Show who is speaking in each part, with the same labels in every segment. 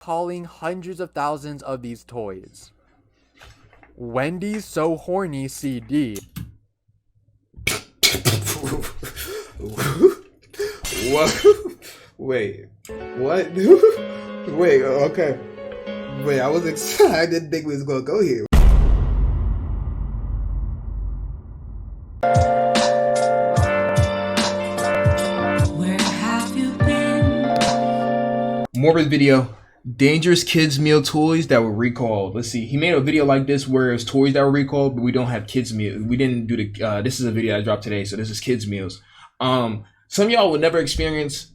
Speaker 1: calling hundreds of thousands of these toys. Wendy's So Horny CD.
Speaker 2: What? Wait. What? Wait, okay. Wait, I was excited. I didn't think we was gonna go here.
Speaker 3: Where have you been?
Speaker 2: Morbid video. Dangerous kids meal toys that were recalled. Let's see. He made a video like this where it's toys that were recalled, but we don't have kids meal. We didn't do the. This is a video I dropped today, so this is kids meals. Some of y'all would never experience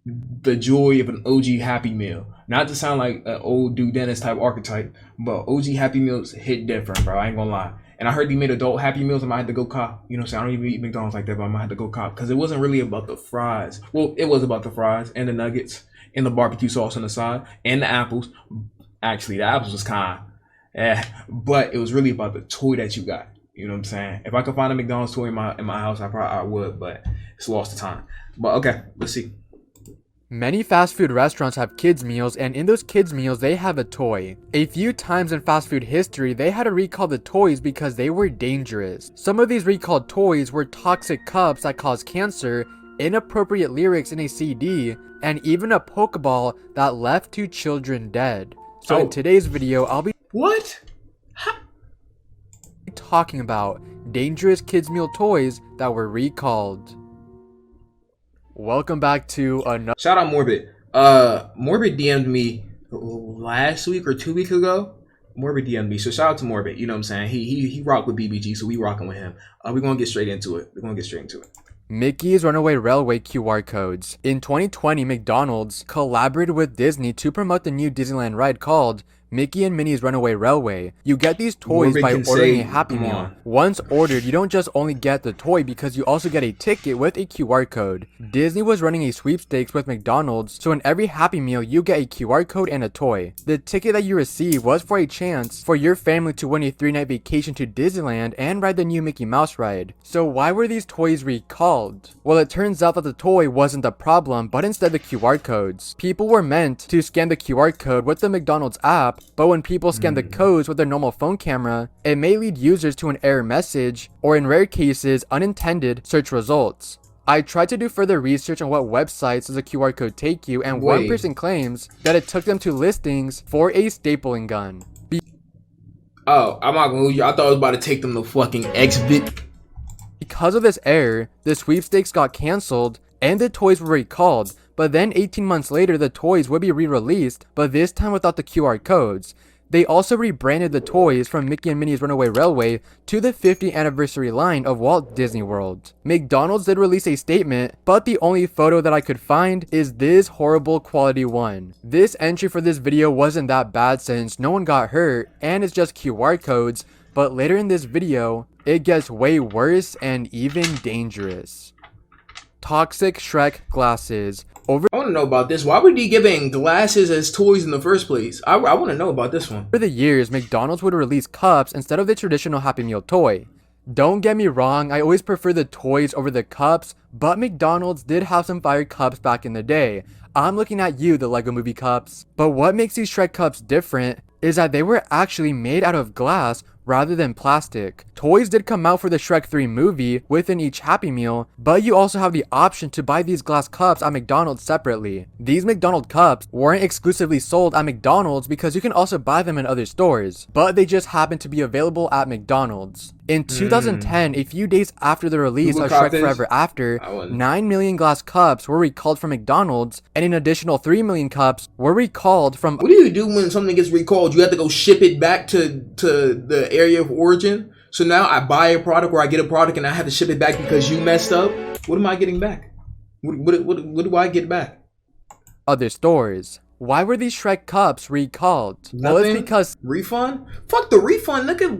Speaker 2: the joy of an OG Happy Meal. Not to sound like an old dude Dennis type archetype, but OG Happy Meals hit different, bro. I ain't gonna lie. And I heard he made adult Happy Meals. I might have to go cop. You know what I'm saying? I don't even eat McDonald's like that, but I might have to go cop because it wasn't really about the fries. Well, it was about the fries and the nuggets and the barbecue sauce on the side and the apples. Actually, the apples was kind of, but it was really about the toy that you got. You know what I'm saying? If I could find a McDonald's toy in my house, I would, but it's lost to time. But okay, let's see.
Speaker 1: Many fast food restaurants have kids meals, and in those kids meals they have a toy. A few times in fast food history they had to recall the toys because they were dangerous. Some of these recalled toys were toxic cups that cause cancer, inappropriate lyrics in a CD, and even a Pokeball that left 2 children dead. So in today's video I'll be talking about dangerous kids meal toys that were recalled. Welcome back to another.
Speaker 2: Shout out Morbid. Morbid DM'd me last week or 2 weeks ago. Morbid DM'd me, so shout out to Morbid. You know what I'm saying? He rocked with BBG, so we rocking with him. We're gonna get straight into it.
Speaker 1: Mickey's Runaway Railway QR codes. In 2020, McDonald's collaborated with Disney to promote the new Disneyland ride called Mickey and Minnie's Runaway Railway. You get these toys by ordering a Happy Meal. Once ordered, you don't just only get the toy because you also get a ticket with a QR code. Disney was running a sweepstakes with McDonald's, so in every Happy Meal you get a QR code and a toy. The ticket that you receive was for a chance for your family to win a 3-night vacation to Disneyland and ride the new Mickey Mouse ride. So why were these toys recalled? Well, it turns out that the toy wasn't the problem, but instead the QR codes. People were meant to scan the QR code with the McDonald's app, but when people scan the codes with their normal phone camera, it may lead users to an error message, or in rare cases, unintended search results. I tried to do further research on what websites does a QR code take you, and one person claims that it took them to listings for a stapling gun.
Speaker 2: I'm not gonna. I thought I was about to take them to fucking Xbit.
Speaker 1: Because of this error, the sweepstakes got cancelled and the toys were recalled, but then 18 months later the toys would be re-released, but this time without the QR codes. They also rebranded the toys from Mickey and Minnie's Runaway Railway to the 50th anniversary line of Walt Disney World. McDonald's did release a statement, but the only photo that I could find is this horrible quality one. This entry for this video wasn't that bad since no one got hurt and it's just QR codes, but later in this video, it gets way worse and even dangerous. Toxic Shrek glasses.
Speaker 2: I want to know about this. Why were they giving glasses as toys in the first place? I want to know about this one.
Speaker 1: Over the years, McDonald's would release cups instead of the traditional Happy Meal toy. Don't get me wrong, I always prefer the toys over the cups, but McDonald's did have some fire cups back in the day. I'm looking at you, the Lego Movie cups. But what makes these Shrek cups different is that they were actually made out of glass rather than plastic. Toys did come out for the Shrek 3 movie within each Happy Meal, but you also have the option to buy these glass cups at McDonald's separately. These McDonald's cups weren't exclusively sold at McDonald's because you can also buy them in other stores, but they just happened to be available at McDonald's. In 2010, a few days after the release of Shrek Forever After, 9 million glass cups were recalled from McDonald's, and an additional 3 million cups were recalled from...
Speaker 2: What do you do when something gets recalled? You have to go ship it back to the area of origin? So now I buy a product or I get a product and I have to ship it back because you messed up? What am I getting back? What do I get back?
Speaker 1: Other stores. Why were these Shrek cups recalled?
Speaker 2: Nothing?
Speaker 1: Well, it's because...
Speaker 2: Refund? Fuck the refund. Look at...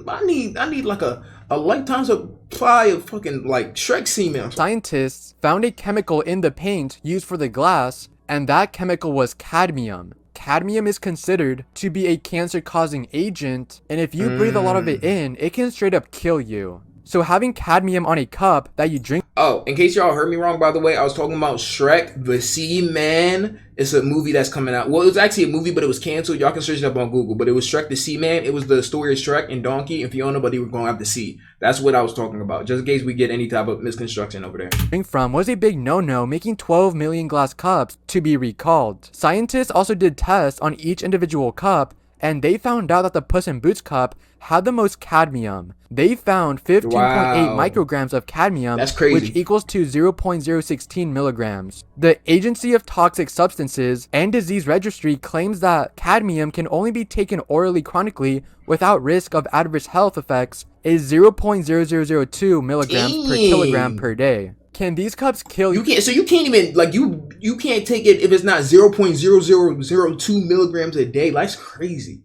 Speaker 2: I need like a lifetime supply of fucking like Shrek semen.
Speaker 1: Scientists found a chemical in the paint used for the glass, and that chemical was cadmium. Cadmium is considered to be a cancer-causing agent, and if you breathe a lot of it in, it can straight up kill you. So having cadmium on a cup that you drink
Speaker 2: Oh, in case y'all heard me wrong, by the way, I was talking about Shrek the Seaman. It's a movie that's coming out. Well, it was actually a movie, but it was canceled. Y'all can search it up on Google. But it was Shrek the Seaman. It was the story of Shrek and Donkey and Fiona, but they were going out to sea. That's what I was talking about. Just in case we get any type of misconstruction over there.
Speaker 1: from was a big no-no, making 12 million glass cups to be recalled. Scientists also did tests on each individual cup, and they found out that the Puss in Boots cup had the most cadmium. They found 15.8
Speaker 2: Wow.
Speaker 1: micrograms of cadmium,
Speaker 2: That's crazy.
Speaker 1: which equals to 0.016 milligrams. The Agency of Toxic Substances and Disease Registry claims that cadmium can only be taken orally chronically without risk of adverse health effects is 0.0002 milligrams per
Speaker 2: Dang.
Speaker 1: kilogram per day. Can these cups kill
Speaker 2: You can't. So you can't even like you can't take it if it's not 0.0002 milligrams a day. That's crazy.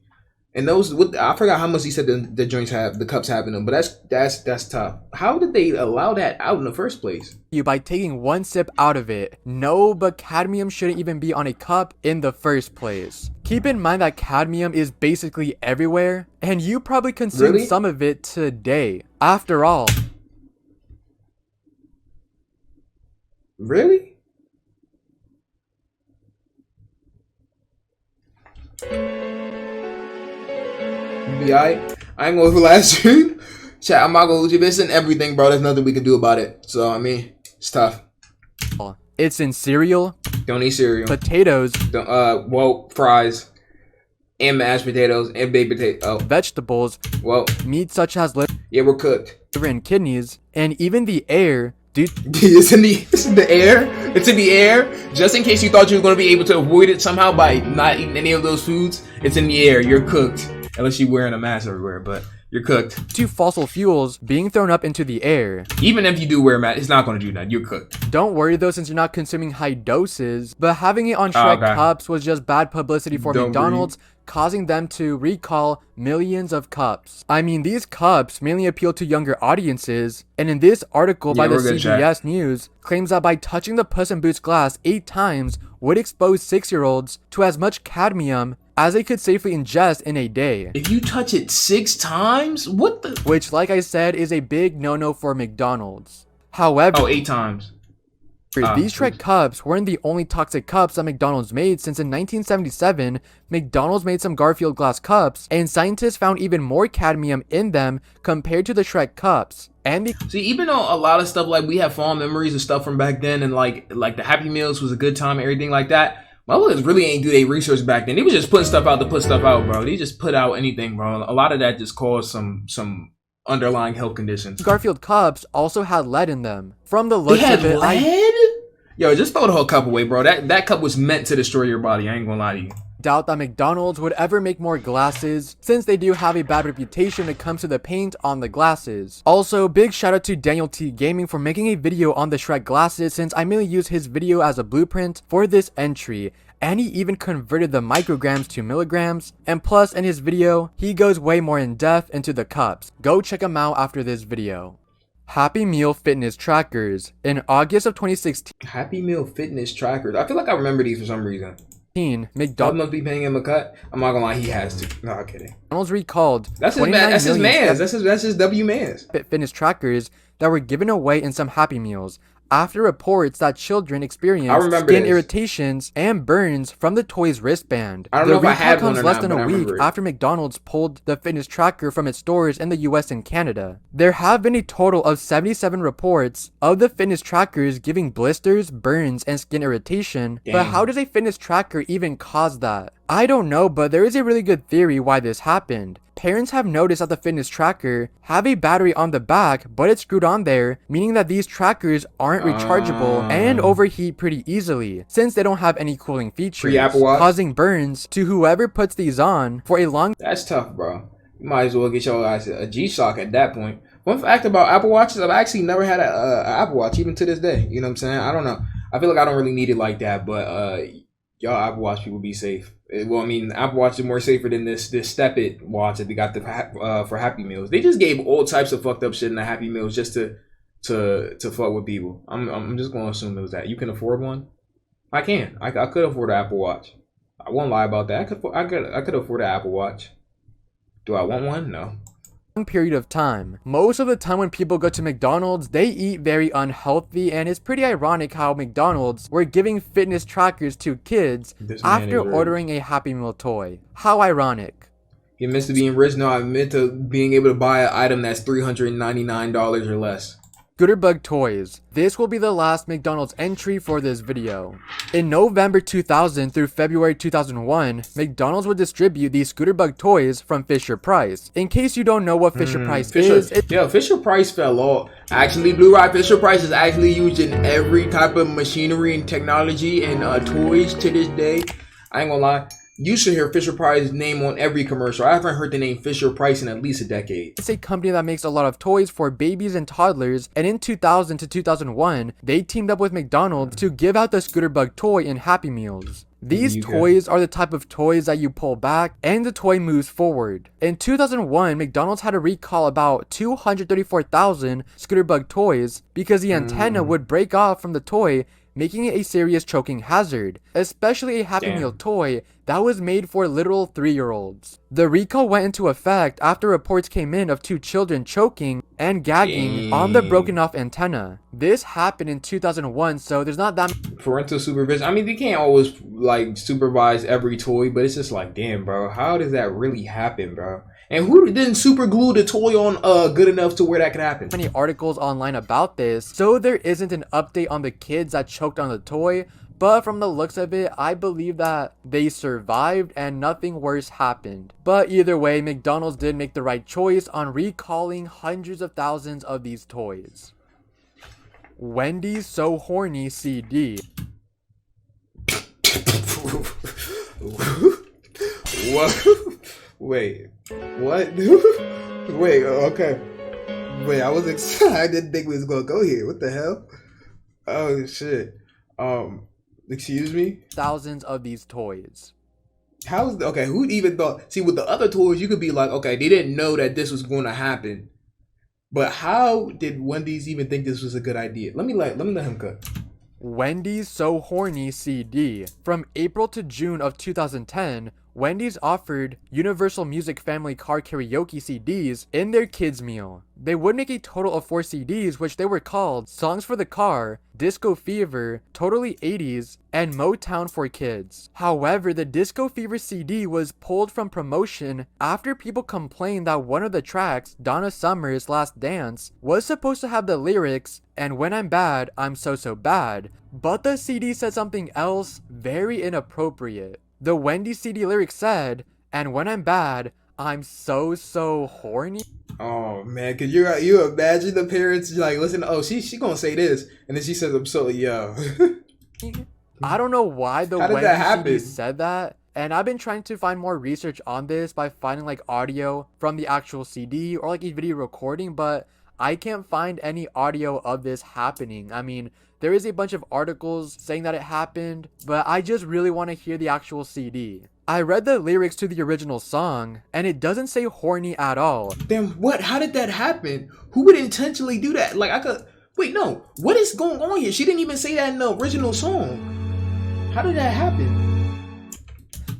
Speaker 2: And those, I forgot how much he said the joints have, the cups have in them. But that's tough. How did they allow that out in the first place?
Speaker 1: you by taking one sip out of it? No, but cadmium shouldn't even be on a cup in the first place. Keep in mind that cadmium is basically everywhere, and you probably consumed
Speaker 2: Really?
Speaker 1: some of it today. After all,
Speaker 2: Really? Be alright. I ain't gonna last you. Chat, I'm not gonna lose you. It's in everything, bro. There's nothing we can do about it. So I mean, it's tough.
Speaker 1: it's in cereal,
Speaker 2: Don't eat cereal.
Speaker 1: potatoes,
Speaker 2: Don't, well, fries and mashed potatoes and baked potato. Oh,
Speaker 1: vegetables,
Speaker 2: well,
Speaker 1: meat such as liver
Speaker 2: yeah, we're cooked.
Speaker 1: and kidneys, and even the air due
Speaker 2: It's in the air. It's in the air. Just in case you thought you were gonna be able to avoid it somehow by not eating any of those foods, it's in the air. You're cooked. Unless you're wearing a mask everywhere, but you're cooked.
Speaker 1: to fossil fuels being thrown up into the air.
Speaker 2: Even if you do wear a mask, it's not gonna do that. You're cooked.
Speaker 1: Don't worry though, since you're not consuming high doses, but having it on Shrek
Speaker 2: okay.
Speaker 1: cups was just bad publicity for
Speaker 2: Don't
Speaker 1: McDonald's, causing them to recall millions of cups. I mean, these cups mainly appeal to younger audiences, and in this article by
Speaker 2: Yeah,
Speaker 1: the
Speaker 2: we're good, chat.
Speaker 1: CBS News, claims that by touching the Puss in Boots glass 8 times would expose 6-year-olds to as much cadmium as they could safely ingest in a day.
Speaker 2: If you touch it 6 times, what the?
Speaker 1: Which, like I said, is a big no-no for McDonald's. However,
Speaker 2: Oh, 8 times.
Speaker 1: these Shrek cups weren't the only toxic cups that McDonald's made, since in 1977, McDonald's made some Garfield glass cups, and scientists found even more cadmium in them compared to the Shrek cups. And
Speaker 2: See, even though a lot of stuff like we have fond memories of stuff from back then, and like the Happy Meals was a good time, and everything like that. Motherfuckers really ain't do their research back then. They was just putting stuff out to put stuff out, bro. They just put out anything, bro. A lot of that just caused some underlying health conditions.
Speaker 1: Garfield cups also had lead in them. From the
Speaker 2: They
Speaker 1: looks
Speaker 2: had
Speaker 1: of it,
Speaker 2: lead? Yo, just throw the whole cup away, bro. That cup was meant to destroy your body. I ain't gonna lie to you.
Speaker 1: doubt that McDonald's would ever make more glasses, since they do have a bad reputation when it comes to the paint on the glasses. Also, big shout out to Daniel T Gaming for making a video on the Shrek glasses, since I mainly use his video as a blueprint for this entry. And he even converted the micrograms to milligrams, and plus in his video, he goes way more in depth into the cups. Go check him out after this video. Happy Meal fitness trackers. In August of 2016,
Speaker 2: Happy Meal fitness trackers. I feel like I remember these for some reason. Dog
Speaker 1: McDonald's
Speaker 2: must be paying him a cut. I'm not gonna lie, he has to. No, I'm kidding.
Speaker 1: recalled
Speaker 2: That's his
Speaker 1: 29
Speaker 2: man. That's his
Speaker 1: million
Speaker 2: man's. That's his W man's.
Speaker 1: fitness trackers that were given away in some Happy Meals after reports that children
Speaker 2: I
Speaker 1: experienced
Speaker 2: remember
Speaker 1: skin
Speaker 2: this.
Speaker 1: irritations and burns from the toy's wristband.
Speaker 2: I don't
Speaker 1: The
Speaker 2: know if I
Speaker 1: recall
Speaker 2: had one
Speaker 1: comes
Speaker 2: or
Speaker 1: less
Speaker 2: not,
Speaker 1: than
Speaker 2: but
Speaker 1: a
Speaker 2: I
Speaker 1: week
Speaker 2: remember it.
Speaker 1: after McDonald's pulled the fitness tracker from its stores in the US and Canada. There have been a total of 77 reports of the fitness trackers giving blisters, burns, and skin irritation. But
Speaker 2: Dang.
Speaker 1: how does a fitness tracker even cause that? I don't know, but there is a really good theory why this happened. Parents have noticed that the fitness tracker have a battery on the back, but it's screwed on there, meaning that these trackers aren't rechargeable and overheat pretty easily, since they don't have any cooling features,
Speaker 2: Apple Watch?
Speaker 1: causing burns to whoever puts these on for a long
Speaker 2: That's tough, bro. You might as well get your ass a G-Shock at that point. One fact about Apple Watches, I've actually never had a Apple Watch, even to this day. You know what I'm saying? I don't know. I feel like I don't really need it like that, but y'all Apple Watch people be safe. Well, I mean, Apple Watch is more safer than this Step It watch that they got for Happy Meals. They just gave all types of fucked up shit in the Happy Meals just to fuck with people. I'm just gonna assume it was that. You can afford one? I can. I could afford an Apple Watch. I won't lie about that. I could afford an Apple Watch. Do I want one? No.
Speaker 1: period of time. Most of the time when people go to McDonald's, they eat very unhealthy, and it's pretty ironic how McDonald's were giving fitness trackers to kids
Speaker 2: This man
Speaker 1: after
Speaker 2: is rich.
Speaker 1: ordering a Happy Meal toy. How ironic.
Speaker 2: He admits to being rich. No, I admit to being able to buy an item that's $399 or less.
Speaker 1: Scooterbug Toys. This will be the last McDonald's entry for this video. In November 2000 through February 2001, McDonald's would distribute these Scooterbug toys from Fisher-Price. In case you don't know what Fisher-Price is,
Speaker 2: Fisher Price fell off. Actually, Blue Ride, Fisher Price is actually used in every type of machinery and technology and toys to this day. I ain't gonna lie. You should hear Fisher Price's name on every commercial. I haven't heard the name Fisher Price in at least a decade.
Speaker 1: it's a company that makes a lot of toys for babies and toddlers, and in 2000 to 2001, they teamed up with McDonald's to give out the Scooterbug toy in Happy Meals. These
Speaker 2: Okay.
Speaker 1: toys are the type of toys that you pull back and the toy moves forward. In 2001, McDonald's had to recall about 234,000 Scooterbug toys because the antenna would break off from the toy, making it a serious choking hazard, especially a Happy
Speaker 2: Damn.
Speaker 1: Meal toy that was made for literal 3-year-olds. The recall went into effect after reports came in of 2 children choking and gagging on the broken off antenna. This happened in 2001, so there's not that
Speaker 2: Parental supervision. I mean, they can't always like supervise every toy, but it's just like, damn, bro, how does that really happen, bro? And who didn't super glue the toy on good enough to where that could happen?
Speaker 1: many articles online about this, so there isn't an update on the kids that choked on the toy, but from the looks of it, I believe that they survived and nothing worse happened. But either way, McDonald's did make the right choice on recalling hundreds of thousands of these toys. Wendy's So Horny CD.
Speaker 2: What? Wait. What? Wait. Okay. Wait. I was excited. I didn't think we was gonna go here. What the hell? Oh shit. Excuse me.
Speaker 1: Thousands of these toys.
Speaker 2: How's okay? Who even thought? See, with the other toys, you could be like, okay, they didn't know that this was going to happen. But how did Wendy's even think this was a good idea? Let me let him cook.
Speaker 1: Wendy's So Horny CD. From April to June of 2010, Wendy's offered Universal Music Family Car Karaoke CDs in their kids meal. They would make a total of 4 CDs, which they were called Songs for the Car, Disco Fever, Totally 80s, and Motown for Kids. However, the Disco Fever CD was pulled from promotion after people complained that one of the tracks, Donna Summer's Last Dance, was supposed to have the lyrics, "And when I'm bad, I'm so bad," but the CD said something else very inappropriate. The Wendy's CD lyrics said, "And when I'm bad, I'm so horny."
Speaker 2: Oh man, could you imagine the parents like, listen, oh she gonna say this, and then she says, I'm so yo.
Speaker 1: I don't know why the
Speaker 2: How did that
Speaker 1: Wendy's
Speaker 2: happen?
Speaker 1: CD said that, and I've been trying to find more research on this by finding like audio from the actual CD or like a video recording, but I can't find any audio of this happening. I mean, there is a bunch of articles saying that it happened, but I just really want to hear the actual CD. I read the lyrics to the original song, and it doesn't say horny at all.
Speaker 2: Then what? How did that happen? Who would intentionally do that? Like I could wait, no. What is going on here? She didn't even say that in the original song. How did that happen?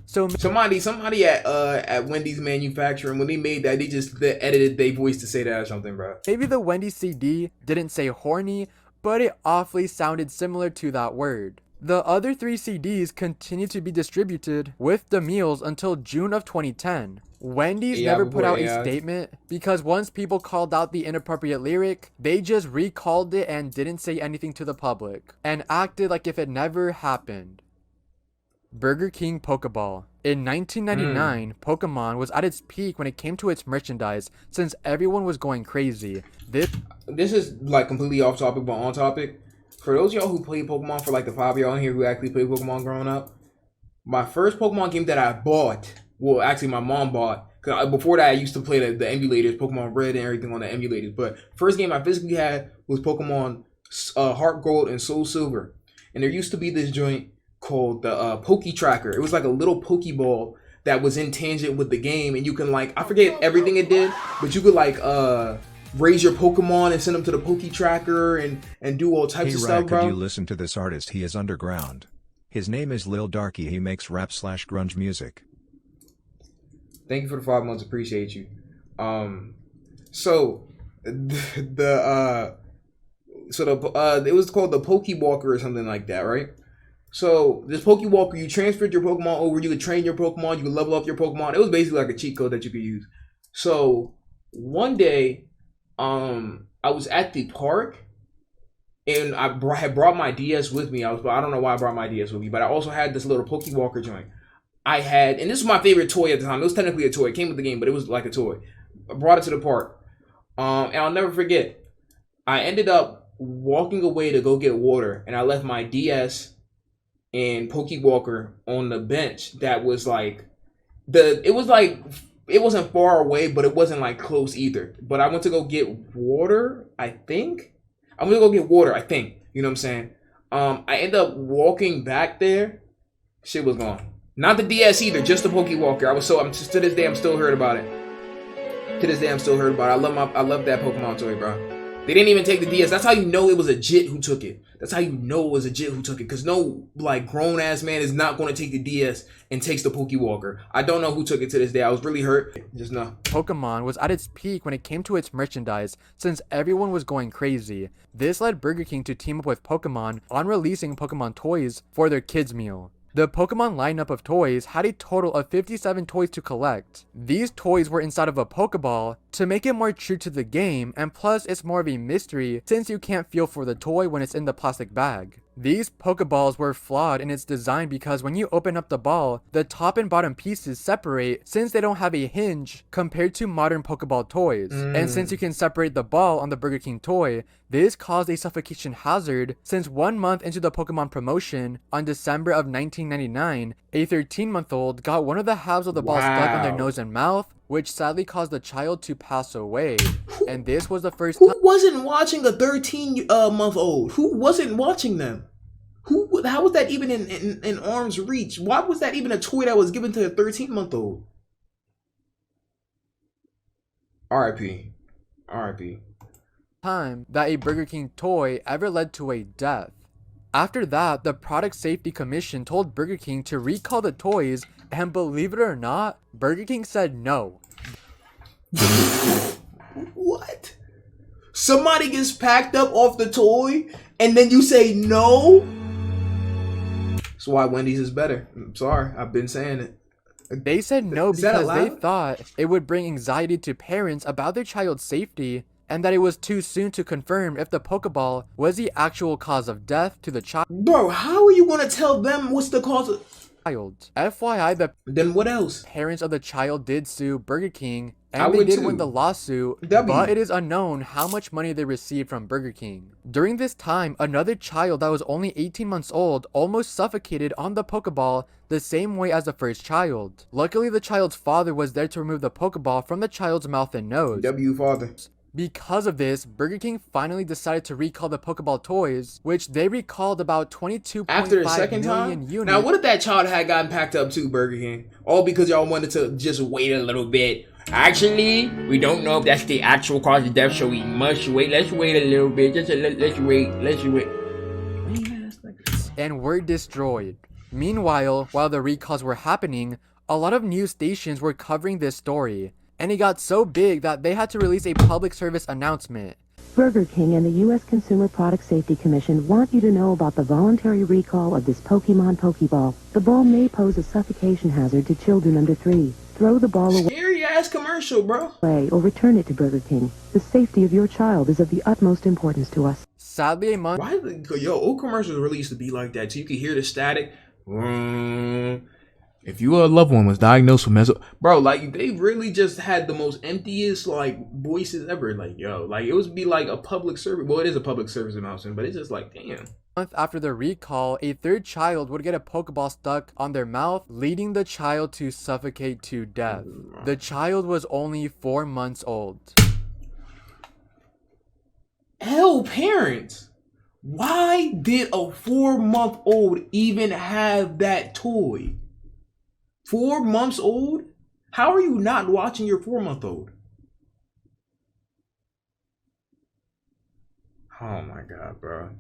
Speaker 1: So
Speaker 2: Somebody at Wendy's manufacturing, when they made that, they edited their voice to say that or something, bro.
Speaker 1: maybe the Wendy's CD didn't say horny, but it awfully sounded similar to that word. The other 3 CDs continue to be distributed with the meals until June of 2010. Wendy's
Speaker 2: Yeah,
Speaker 1: never put out a
Speaker 2: yeah.
Speaker 1: statement because once people called out the inappropriate lyric, they just recalled it and didn't say anything to the public and acted like if it never happened. Burger King Pokeball. In 1999, Pokemon was at its peak when it came to its merchandise since everyone was going crazy.
Speaker 2: This is like completely off topic but on topic. For those of y'all who played Pokemon, for like the 5 of y'all in here who actually played Pokemon growing up, my first Pokemon game that I bought, well, actually my mom bought, because before that I used to play the emulators, Pokemon Red and everything on the emulators, but first game I physically had was Pokemon Heart Gold and Soul Silver. And there used to be this joint called the Poke Tracker. It was like a little Pokeball that was in tangent with the game, and you can like, I forget everything it did, but you could like raise your Pokemon and send them to the Poke Tracker and do all types
Speaker 4: Hey
Speaker 2: of
Speaker 4: Rad,
Speaker 2: stuff,
Speaker 4: could
Speaker 2: bro.
Speaker 4: you listen to this artist? He is underground. His name is Lil Darky. He makes rap/grunge music.
Speaker 2: Thank you for the 5 months. Appreciate you. So it was called the Pokewalker or something like that, right? So this Pokewalker, you transferred your Pokemon over. You could train your Pokemon. You could level up your Pokemon. It was basically like a cheat code that you could use. So one day, I was at the park and had brought my DS with me. I don't know why I brought my DS with me, but I also had this little Pokewalker joint. I had, and this was my favorite toy at the time. It was technically a toy. It came with the game, but it was like a toy. I brought it to the park. And I'll never forget. I ended up walking away to go get water, and I left my DS and Pokewalker on the bench. That was like it wasn't far away, but it wasn't like close either. But I went to go get water. I think I'm gonna go get water. I think you know what I'm saying. I end up walking back there. Shit was gone. Not the DS either, just the Pokewalker. I'm just to this day I'm still hurt about it. To this day I'm still hurt about it. I love that Pokemon toy, bro. They didn't even take the DS. That's how you know it was a Jit who took it. That's how you know it was a Jit who took it. Because no, like, grown-ass man is not going to take the DS and takes the Pokewalker. I don't know who took it to this day. I was really hurt. Just know.
Speaker 1: Pokemon was at its peak when it came to its merchandise, since everyone was going crazy. This led Burger King to team up with Pokemon on releasing Pokemon toys for their kids meal. The Pokemon lineup of toys had a total of 57 toys to collect. These toys were inside of a Pokeball to make it more true to the game, and plus it's more of a mystery since you can't feel for the toy when it's in the plastic bag. These Pokeballs were flawed in its design because when you open up the ball, the top and bottom pieces separate since they don't have a hinge compared to modern Pokeball toys. And since you can separate the ball on the Burger King toy, this caused a suffocation hazard since 1 month into the Pokemon promotion, on December of 1999, a 13-month-old got one of the halves of the ball stuck on their nose and mouth, which sadly caused the child to pass away. And this was the first time.
Speaker 2: Who wasn't watching a 13-month old? Who wasn't watching them? How was that even in arm's reach? Why was that even a toy that was given to a 13-month-old? R.I.P. R.I.P.
Speaker 1: time that a Burger King toy ever led to a death. After that, the Product Safety Commission told Burger King to recall the toys, and believe it or not, Burger King said no.
Speaker 2: What? Somebody gets packed up off the toy, and then you say no? That's why Wendy's is better. I'm sorry, I've been saying it.
Speaker 1: They said no
Speaker 2: Is that
Speaker 1: because they
Speaker 2: allowed?
Speaker 1: thought it would bring anxiety to parents about their child's safety, and that it was too soon to confirm if the Pokeball was the actual cause of death to the
Speaker 2: Bro, how are you gonna tell them what's the cause of...
Speaker 1: child. FYI, the
Speaker 2: Then what else?
Speaker 1: parents of the child did sue Burger King,
Speaker 2: I
Speaker 1: and they
Speaker 2: would
Speaker 1: did
Speaker 2: too.
Speaker 1: win the lawsuit,
Speaker 2: W.
Speaker 1: but it is unknown how much money they received from Burger King. During this time, another child that was only 18 months old almost suffocated on the Pokeball the same way as the first child. Luckily, the child's father was there to remove the Pokeball from the child's mouth and nose.
Speaker 2: W father.
Speaker 1: Because of this, Burger King finally decided to recall the Pokeball toys, which they recalled about 22.5
Speaker 2: After the second
Speaker 1: million
Speaker 2: time?
Speaker 1: units.
Speaker 2: Now, what if that child had gotten packed up too, Burger King? All because y'all wanted to just wait a little bit. Actually, we don't know if that's the actual cause of death, so we must wait. Let's wait a little bit. Let's wait.
Speaker 1: And were destroyed. Meanwhile, while the recalls were happening, a lot of news stations were covering this story, and it got so big that they had to release a public service announcement.
Speaker 5: Burger King and the U.S. Consumer Product Safety Commission want you to know about the voluntary recall of this Pokemon Pokeball. The ball may pose a suffocation hazard to children under 3. Throw the ball
Speaker 2: Scary ass commercial, bro.
Speaker 5: away or return it to Burger King. The safety of your child is of the utmost importance to us.
Speaker 1: Sadly, a month
Speaker 2: Why? Old commercials really used to be like that, so you could hear the static. If your loved one was diagnosed with bro, like they really just had the most emptiest like voices ever. Like, yo, like it would be like a public service. Well, it is a public service announcement, but it's just like, damn.
Speaker 1: after the recall, a third child would get a Pokeball stuck on their mouth, leading the child to suffocate to death. The child was only 4 months old.
Speaker 2: Hell, parents, why did a 4-month-old even have that toy? 4 months old? How are you not watching your 4-month-old? Oh my god, bro.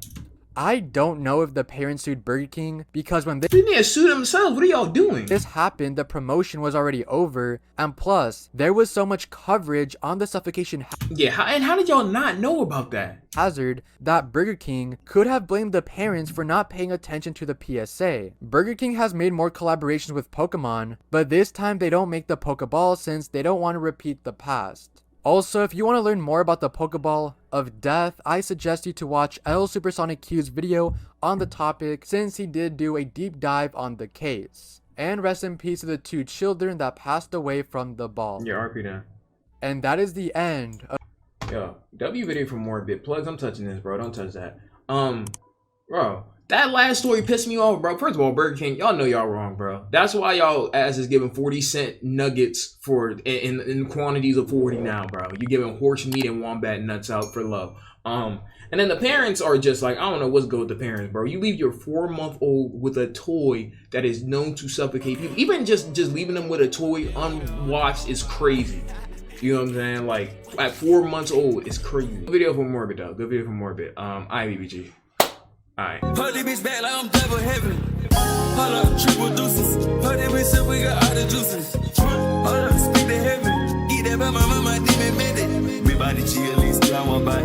Speaker 1: I don't know if the parents sued Burger King because when
Speaker 2: They need to sue themselves. What are y'all doing?
Speaker 1: this happened, the promotion was already over, and plus, there was so much coverage on the suffocation
Speaker 2: Yeah, how did y'all not know about that?
Speaker 1: hazard that Burger King could have blamed the parents for not paying attention to the PSA. Burger King has made more collaborations with Pokemon, but this time they don't make the Pokeball since they don't want to repeat the past. Also, if you want to learn more about the Pokeball of Death, I suggest you to watch L Supersonic Q's video on the topic since he did do a deep dive on the case. And rest in peace to the 2 children that passed away from the ball.
Speaker 2: Yeah, RP down.
Speaker 1: And that is the end of
Speaker 2: Yo, W video for more bit plugs. I'm touching this, bro. Don't touch that. Bro, that last story pissed me off, bro. First of all, Burger King, y'all know y'all wrong, bro. That's why y'all ass is giving 40-cent nuggets for in quantities of 40 now, bro. You giving horse meat and wombat nuts out for love. And then the parents are just like, I don't know what's good with the parents, bro. You leave your 4-month-old with a toy that is known to suffocate people. Even just leaving them with a toy unwatched is crazy. You know what I'm saying? Like, at 4 months old, it's crazy. Good video for Morbid, though. Good video for Morbid. IBBG. Alright.
Speaker 6: Put this bitch back like I'm double heaven. Hold up, triple deuces. Put this bitch up, we got all the juices. Hold up, speak to heaven. Eat that by my mama, demon minute. Me body chill, at least I want body.